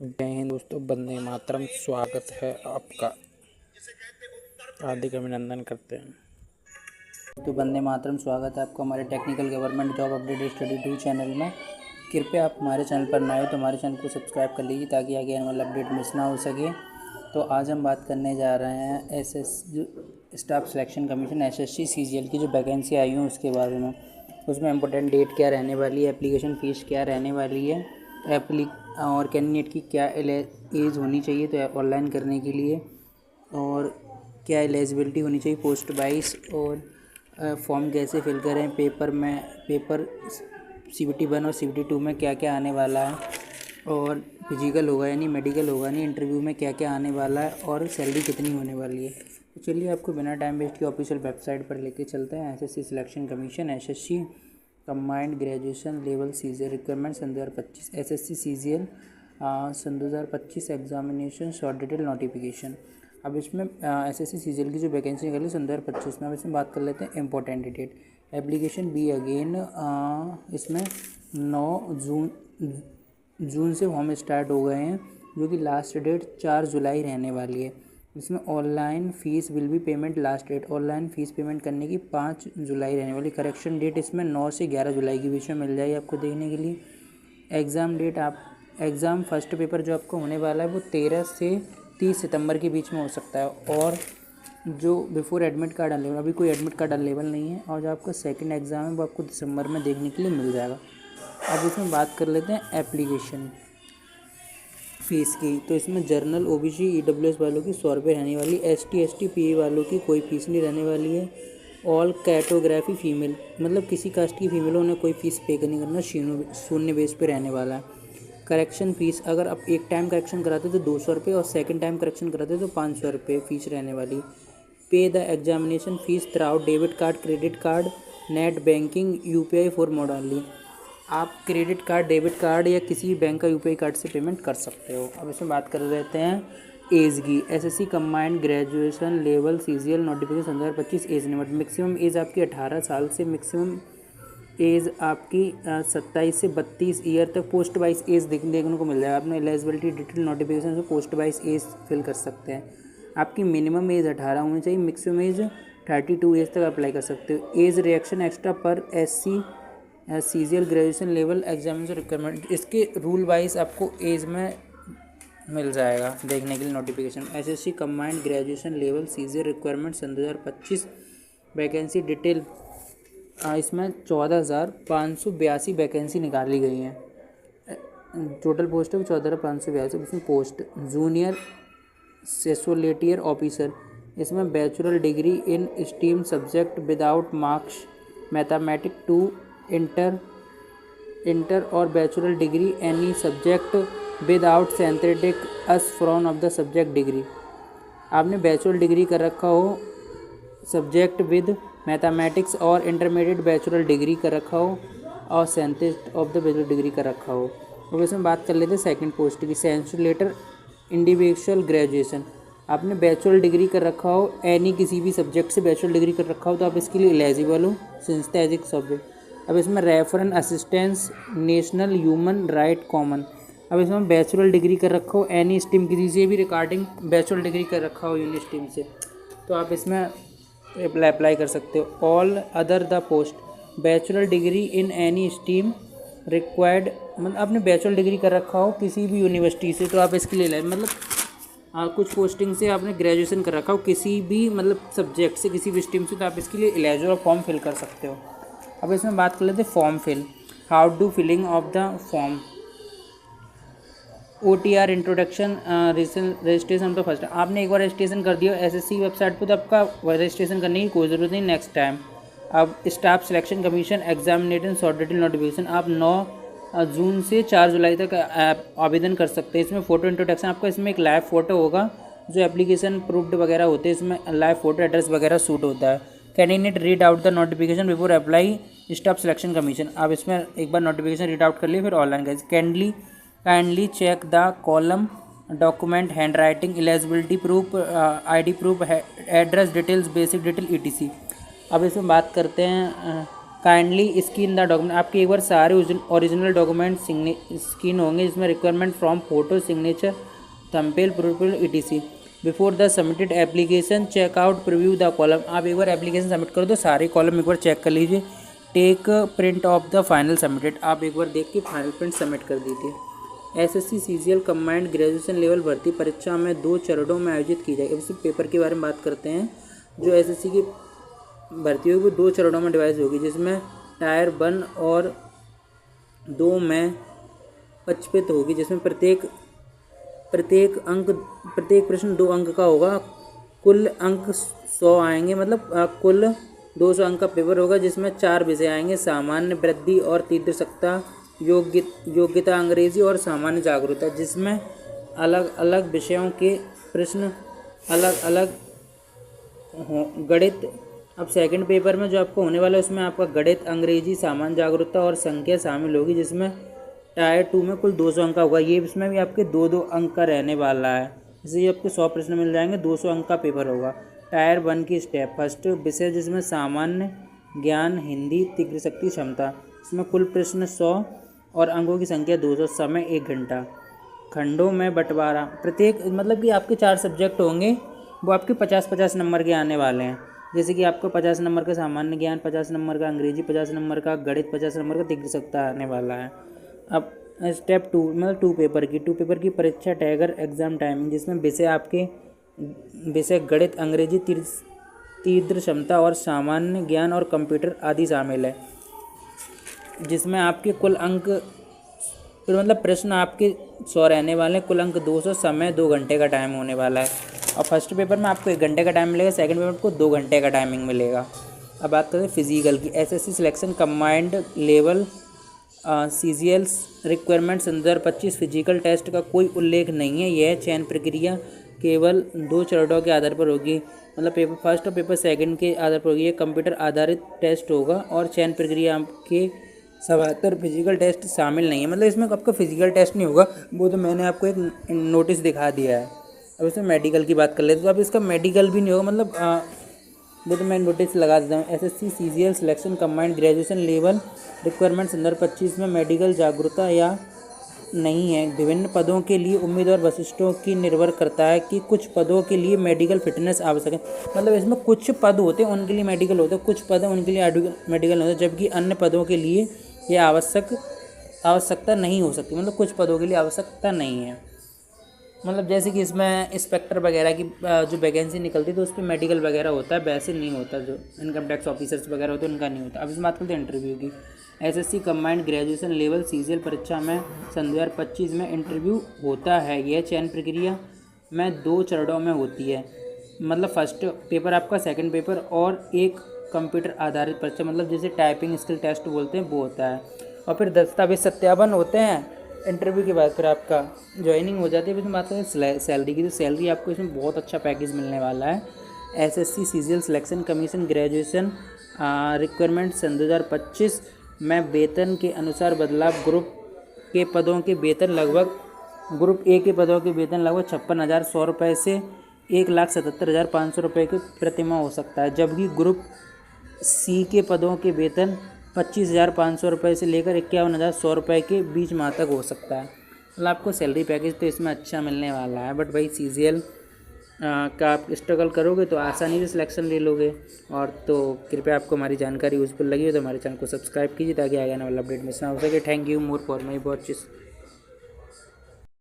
जय हिंद दोस्तों, वंदे मातरम। स्वागत है आपका, हार्दिक अभिनंदन करते हैं। तो वंदे मातरम, स्वागत है आपका हमारे technical government job update study 2 channel में। कृपया आप हमारे चैनल पर नए हो तो हमारे चैनल को सब्सक्राइब कर लीजिए ताकि आगे आने वाला अपडेट मिस ना हो सके। तो आज हम बात करने जा रहे हैं staff selection commission SSC CGL की जो वैकेंसी आई है उसके बारे में। उसमें इम्पोर्टेंट डेट क्या रहने वाली है, एप्लीकेशन फ़ीस क्या रहने वाली है, और कैंडिडेट की क्या एज होनी चाहिए तो ऑनलाइन करने के लिए, और क्या एलिजिबिलिटी होनी चाहिए पोस्ट वाइज, और फॉर्म कैसे फिल करें, पेपर CBT 1 और CBT 2 में क्या क्या आने वाला है, और फिजिकल होगा यानी मेडिकल होगा नहीं, इंटरव्यू में क्या क्या आने वाला है, और सैलरी कितनी होने वाली है। तो चलिए आपको बिना टाइम वेस्ट के ऑफिशियल वेबसाइट पर लेके चलते हैं। SSC selection commission SSC combined graduation level CGL requirement सन 2025 SSC CGL सन 2025 एग्जामिनेशन शॉर्ट डिटेल नोटिफिकेशन। अब इसमें SSC CGL की जो वैकेंसी निकली सन 2025 में, अब इसमें बात कर लेते हैं important date. Application begin इसमें 9 जून से फॉर्म स्टार्ट हो गए हैं, जो कि लास्ट डेट 4 जुलाई रहने वाली है। इसमें online fees will be payment last date, online fees payment करने की 5 जुलाई रहने वाली। करेक्शन डेट इसमें 9 से 11 जुलाई के बीच में मिल जाएगी आपको देखने के लिए। Exam date exam first paper जो आपको होने वाला है वो 13 से 30 सितंबर के बीच में हो सकता है, और जो बिफोर एडमिट कार्ड अवेलेबल, अभी कोई एडमिट कार्ड अवेलेबल नहीं है, और जो आपका सेकंड एग्ज़ाम है वो आपको दिसंबर में देखने के लिए मिल जाएगा। अब इसमें बात कर लेते हैं एप्लीकेशन फ़ीस की। तो इसमें जर्नल OBC EWS वालों की 100 रुपये रहने वाली, ST ST PA वालों की कोई फ़ीस नहीं रहने वाली है। ऑल कैटेगरी फीमेल, मतलब किसी कास्ट की फीमेलों ने कोई फ़ीस पे नहीं करना, शून्य बेस पे रहने वाला है। करेक्शन फ़ीस, अगर आप एक टाइम करेक्शन कराते तो 200 रुपये, और सेकंड टाइम करेक्शन कराते तो 500 रुपये फ़ीस रहने वाली। पे the examination fees through debit card, credit card, net banking, UPI for mode only. आप क्रेडिट कार्ड, डेबिट कार्ड या किसी भी बैंक का UPI कार्ड से पेमेंट कर सकते हो। अब इसमें बात कर लेते हैं एज की। SSC combined graduation level CGL notification 2025 age limit. Maximum age आपकी 18 साल से मैक्सिमम एज आपकी 27 से 32 ईयर तक पोस्ट वाइज एज देखने को मिल जाएगा। आपने एलिजिबिलिटी डिटेल नोटिफिकेशन से पोस्ट वाइज एज फिल कर सकते हैं। आपकी मिनिमम एज 18 होनी चाहिए, मैक्सिमम एज 32 एज तक अप्लाई कर सकते हो। एज रिएक्शन एक्स्ट्रा पर SC CGL graduation level examination requirement, इसके रूल वाइज आपको एज में मिल जाएगा देखने के लिए notification. SSC combined graduation level CGL requirement सन 2025 वैकेंसी डिटेल। इसमें 14,582 वैकेंसी निकाली गई हैं। टोटल पोस्ट है 14,582। इसमें पोस्ट जूनियर सेसोलेटियर ऑफिसर, इसमें bachelor degree in steam subject without marks mathematic 2 inter और bachelor degree any subject without synthetic us from of the subject degree. आपने बैचलर डिग्री कर रखा हो सब्जेक्ट विद मैथमेटिक्स, और इंटरमीडिएट बैचलर डिग्री कर रखा हो, और synthetic of the bachelor degree कर रखा हो। अब इसमें बात कर लेते हैं सेकंड पोस्ट की। सेंसुलेटर इंडिविजुअल ग्रेजुएशन, आपने बैचलर डिग्री कर रखा हो एनी किसी भी सब्जेक्ट से बैचलर डिग्री कर रखा हो तो आप इसके लिए एलिजिबल हो सिंथेटिक सब्जेक्ट। अब इसमें reference assistance national human right common, अब इसमें बैचलर डिग्री कर रखा हो एनी स्ट्रीम, किसी से भी रिगार्डिंग बैचलर डिग्री कर रखा हो यूनि स्ट्रीम से, तो आप इसमें अप्लाई कर सकते हो। All other the post bachelor degree in any stream required, मतलब आपने बैचलर डिग्री कर रखा हो किसी भी यूनिवर्सिटी से तो आप इसके लिए मतलब कुछ पोस्टिंग से आपने ग्रेजुएशन कर रखा हो किसी भी मतलब सब्जेक्ट से, किसी भी स्ट्रीम से, तो आप इसके लिए एलिजिबल फॉर्म फिल कर सकते हो। अब इसमें बात कर लेते हैं form fill. How do filling of the form. OTR introduction registration तो फर्स्ट, आपने एक बार रजिस्ट्रेशन कर दिया SSC वेबसाइट पर तो आपका रजिस्ट्रेशन करने की कोई ज़रूरत नहीं नेक्स्ट टाइम। अब staff selection commission examination short detail notification, आप 9 जून से 4 जुलाई तक आवेदन कर सकते हैं। इसमें फ़ोटो इंट्रोडक्शन, आपका इसमें एक लाइव फ़ोटो होगा, जो एप्लीकेशन प्रूफ्ड वगैरह होते हैं इसमें लाइव फ़ोटो एड्रेस वगैरह शूट होता है। Candidate read out the notification before apply staff selection commission, आप इसमें एक बार नोटिफिकेशन रीड आउट कर लिए फिर ऑनलाइन करें। Kindly check the column document hand writing eligibility proof ID proof address details basic detail ETC। अब इसमें बात करते हैं काइंडली स्कैन द डॉक्यूमेंट। आपके एक बार सारे ओरिजिनल डॉक्यूमेंट स्कैन होंगे, जिसमें requirement from photo, signature, thumbnail, profile etc। Before the submitted application checkout preview the column. आप एक बार एप्लीकेशन सबमिट कर दो, सारे कॉलम एक बार चेक कर लीजिए। Take print of the final submitted. आप एक बार देख के फाइनल प्रिंट सबमिट कर दीजिए। SSC CGL combined graduation level भर्ती परीक्षा में 2 चरणों में आयोजित की जाएगी। अब इस पेपर के बारे में बात करते हैं। जो एसएससी की भर्ती होगी वो 2 चरणों में डिवाइड होगी, जिसमें टायर 1 और 2 में 55 होगी, जिसमें प्रत्येक प्रश्न 2 अंक का होगा। कुल अंक 100 आएंगे, मतलब कुल 200 अंक का पेपर होगा, जिसमें 4 विषय आएंगे। सामान्य, वृद्धि और तीव्रता, योग्यता, अंग्रेजी और सामान्य जागरूकता, जिसमें अलग अलग विषयों के प्रश्न अलग अलग गणित। अब सेकंड पेपर में जो आपको होने वाला है उसमें आपका गणित, अंग्रेजी, सामान्य जागरूकता और संख्या शामिल होगी, जिसमें टायर 2 में कुल 200 अंक का होगा। ये इसमें भी आपके 2-2 अंक का रहने वाला है। इसलिए आपके 100 प्रश्न मिल जाएंगे, 200 अंक का पेपर होगा। टायर 1 की स्टेप फर्स्ट विषय, जिसमें सामान्य ज्ञान, हिंदी, तीव्र शक्ति, क्षमता। इसमें कुल प्रश्न 100 और अंकों की संख्या 200, समय 1 घंटा। खंडों में बंटवारा, प्रत्येक मतलब कि आपके 4 सब्जेक्ट होंगे, वो आपके 50-50 नंबर के आने वाले हैं। जैसे कि आपको 50 नंबर का सामान्य ज्ञान, 50 नंबर का अंग्रेजी, 50 नंबर का गणित, 50 नंबर का तीव्र शक्ति आने वाला है। अब स्टेप 2 मतलब 2 पेपर की परीक्षा टैगर एग्जाम टाइमिंग, जिसमें विषय गणित, अंग्रेजी, तीव्र क्षमता और सामान्य ज्ञान और कंप्यूटर आदि शामिल है, जिसमें आपके कुल अंक फिर मतलब प्रश्न आपके 100 रहने वाले हैं, कुल अंक 200, समय 2 घंटे का टाइम होने वाला है। और फर्स्ट पेपर में आपको 1 घंटे का टाइम मिलेगा, सेकंड पेपर को 2 घंटे का टाइमिंग मिलेगा। अब बात करते हैं फिजिकल की। SSC selection combined level CGL requirement संदर्भ 25 फिजिकल टेस्ट का कोई उल्लेख नहीं है। यह चयन प्रक्रिया केवल 2 चरणों के आधार पर होगी, मतलब पेपर फर्स्ट और पेपर सेकंड के आधार पर होगी। ये कंप्यूटर आधारित टेस्ट होगा और चयन प्रक्रिया के 77 फिजिकल टेस्ट शामिल नहीं है। मतलब इसमें आपका फिजिकल टेस्ट नहीं होगा, वो तो मैंने आपको एक नोटिस दिखा दिया है। अब इसमें मेडिकल की बात कर लेते तो अब इसका मेडिकल भी नहीं होगा, मतलब वो तो मैं नोटिस लगा देता हूँ। SSC CGL selection combined graduation level requirement संदर्भ 25 में मेडिकल जागरूकता या नहीं है। विभिन्न पदों के लिए उम्मीदवार वरिष्ठों की निर्भर करता है कि कुछ पदों के लिए मेडिकल फिटनेस आवश्यक है। मतलब इसमें कुछ पद होते हैं उनके लिए मेडिकल होते हैं, कुछ पद हैं उनके लिए मेडिकल होते हैं, जबकि अन्य पदों के लिए ये आवश्यकता नहीं हो सकती। मतलब कुछ पदों के लिए आवश्यकता नहीं है। मतलब जैसे कि इसमें इंस्पेक्टर वगैरह की जो वैकेंसी निकलती है तो उस पर मेडिकल वगैरह होता है, वैसे नहीं होता। जो इनकम टैक्स ऑफिसर्स वगैरह होते हैं उनका नहीं होता। अब इस बात करते हैं इंटरव्यू की। SSC combined graduation level CGL परीक्षा में सन 2025 में इंटरव्यू होता है। यह चयन प्रक्रिया में 2 चरणों में होती है। मतलब फर्स्ट पेपर आपका, सेकंड पेपर और एक कंप्यूटर आधारित परीक्षा, मतलब जैसे टाइपिंग स्किल टेस्ट बोलते हैं वो होता है। और फिर दस्तावेज सत्यापन होते हैं इंटरव्यू के बाद। फिर आपका ज्वाइनिंग हो जाती है। फिर बात करें सैलरी की, तो सैलरी आपको इसमें बहुत अच्छा पैकेज मिलने वाला है। SSC CGL selection commission graduation requirement सन 2025 में वेतन के अनुसार बदलाव। ग्रुप के पदों के वेतन लगभग ग्रुप ए के पदों के वेतन लगभग 56,100 रुपये से 1,77,500 रुपये के प्रतिमाह हो सकता है, जबकि ग्रुप सी के पदों के वेतन 25,500 रुपये से लेकर 51,100 रुपये के बीच माह तक हो सकता है। मतलब आपको सैलरी पैकेज तो इसमें अच्छा मिलने वाला है। बट भाई सीजीएल का आप स्ट्रगल करोगे तो आसानी से सिलेक्शन ले लोगे। और तो कृपया आपको हमारी जानकारी यूज़फुल लगी हो तो हमारे चैनल को सब्सक्राइब कीजिए ताकि आगे आने वाला अपडेट मिस ना हो सके। Thank you more for my watches.